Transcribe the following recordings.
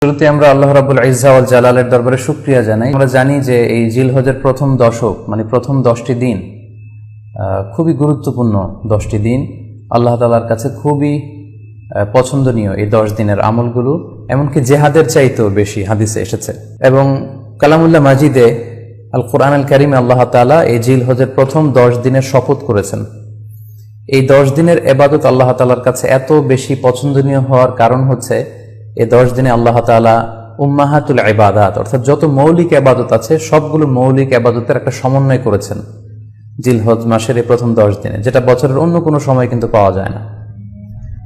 শুরুতে আমরা আল্লাহ রাব্বুল ইজ্জা ওয়াল জালালের দরবারে শুকরিয়া জানাই। আমরা জানি যে এই জিলহজের প্রথম দশক মানে প্রথম 10টি দিন খুবই গুরুত্বপূর্ণ 10টি দিন। আল্লাহ তাআলার কাছে খুবই পছন্দনীয় এই 10 দিনের আমলগুলো, এমনকি জেহাদের চাইতেও বেশি হাদিসে এসেছে। এবং কালামুল্লাহ মাজিদে আল কোরআন আল কারিমে আল্লাহ তাআলা এই জিলহজের প্রথম 10 দিনের শপথ করেছেন। এই 10 দিনের ইবাদত আল্লাহ তাআলার কাছে এত বেশি পছন্দনীয় হওয়ার কারণ হচ্ছে এই 10 দিনে আল্লাহ তাআলা উম্মাহাতুল ইবাদাত অর্থাৎ যত মৌলিক ইবাদত আছে সবগুলো মৌলিক ইবাদতের একটা সমন্বয় করেছেন জিলহজ মাসের এই প্রথম 10 দিনে, যেটা বছরের অন্য কোনো সময় কিন্তু পাওয়া যায় না।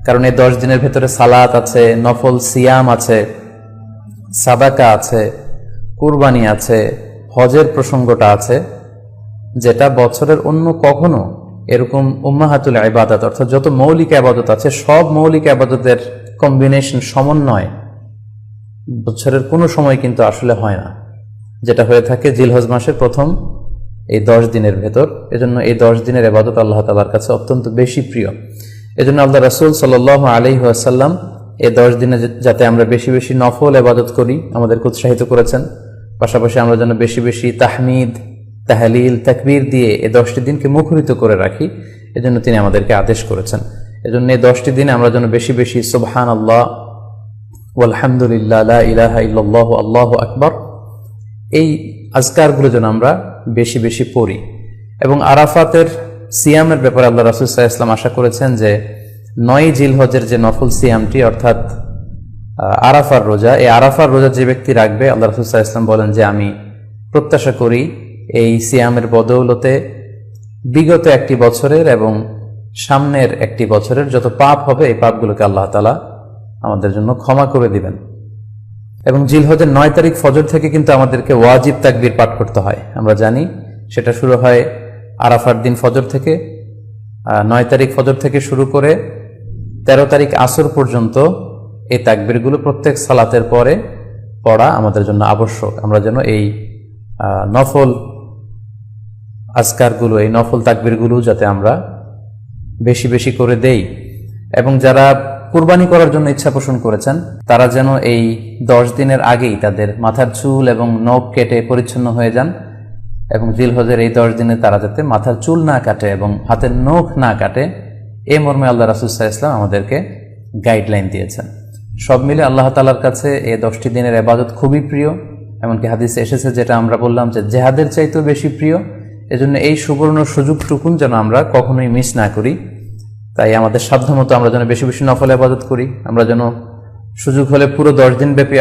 কারণ এই 10 দিনের ভেতরে সালাত আছে, নফল সিয়াম আছে, সাদাকা আছে, কুরবানি আছে, হজের প্রসঙ্গটা আছে, যেটা বছরের অন্য কখনো এরকম উম্মাহাতুল ইবাদাত অর্থাৎ যত মৌলিক ইবাদত আছে সব মৌলিক ইবাদতের কম্বিনেশন সমন্বয় বছরের কোনো সময় কিন্তু আসলে হয় না, যেটা হয়ে থাকে জিলহজ মাসের প্রথম এই 10 দিনের ভেতর। এজন্য এই 10 দিনের ইবাদত আল্লাহ তাআলার কাছে অত্যন্ত বেশি প্রিয়। এজন্য আল্লাহ রাসূল সাল্লাল্লাহু আলাইহি ওয়াসাল্লাম এই 10 দিনে যাতে আমরা বেশি বেশি নফল ইবাদত করি আমাদেরকে উৎসাহিত করেছেন। পাশাপাশি আমরা যেন বেশি বেশি তাহমিদ, তাহলিল, তাকবীর দিয়ে এই 10টি দিনকে মুখরিত করে রাখি, এজন্য তিনি আমাদেরকে আদেশ করেছেন। এজন্য এই 10টি দিনে আমরা যেন বেশি বেশি সুবহানাল্লাহ ওয়ালহামদুলিল্লাহ লা ইলাহা ইল্লাল্লাহু আল্লাহু আকবার এই আজকারগুলো যেন আমরা বেশি বেশি পড়ি। এবং আরাফাতের সিয়ামের ব্যাপারে আল্লাহ রাসূল সাল্লাল্লাহু আলাইহি ওয়াসাল্লাম আশা করেছেন যে 9 জিলহজের যে নফল সিয়ামটি অর্থাৎ আরাফার রোজা, এই আরাফার রোজা যে ব্যক্তি রাখবে আল্লাহ রাসূল সাল্লাল্লাহু আলাইহি ওয়াসাল্লাম বলেন যে আমি প্রত্যাশা করি এই সিয়ামের বদৌলতে বিগত একটি বছরের এবং সামনের একটি বছরের যত পাপ হবে এই পাপগুলোকে আল্লাহ তাআলা আমাদের জন্য ক্ষমা করে দিবেন। এবং জিলহজের 9 তারিখ ফজর থেকে কিন্তু আমাদেরকে ওয়াজিব তাকবীর পাঠ করতে হয়। আমরা জানি সেটা শুরু হয় আরাফার দিন ফজর থেকে। 9 তারিখ ফজর থেকে শুরু করে 13 তারিখ আসর পর্যন্ত এই তাকবীরগুলো প্রত্যেক সালাতের পরে পড়া আমাদের জন্য আবশ্যক। আমরা যেন এই নফল আজকারগুলো, এই নফল তাকবীরগুলো যাতে আমরা বেশি বেশি করে দেই। এবং যারা কুরবানি করার জন্য ইচ্ছা পোষণ করেছেন তারা যেন এই 10 দিনের আগেই তাদের মাথার চুল এবং নখ কেটে পরিচ্ছন্ন হয়ে যান। এবং জিলহজের এই 10 দিনে তারা যাতে মাথার চুল না কাটে এবং হাতের নখ না কাটে, এই মর্মে আল্লাহ রাসূল সাল্লাল্লাহু আলাইহি ওয়াসাল্লাম আমাদেরকে গাইডলাইন দিয়েছেন। সব মিলে আল্লাহ তাআলার কাছে এই 10টি দিনের ইবাদত খুবই প্রিয়। এমনকি হাদিসে এসেছে, যেটা আমরা বললাম যে জেহাদের চাইতেও বেশি প্রিয়। এজন্য এই সুবর্ণ সুযোগটুকুন যেন আমরা কখনোই মিস না করি। তাই আমাদের সাধ্যমতো আমরা যেন বেশি বেশি নফল ইবাদত করি। আমরা যেন সুযোগ হলে পুরো 10 দিন ব্যাপী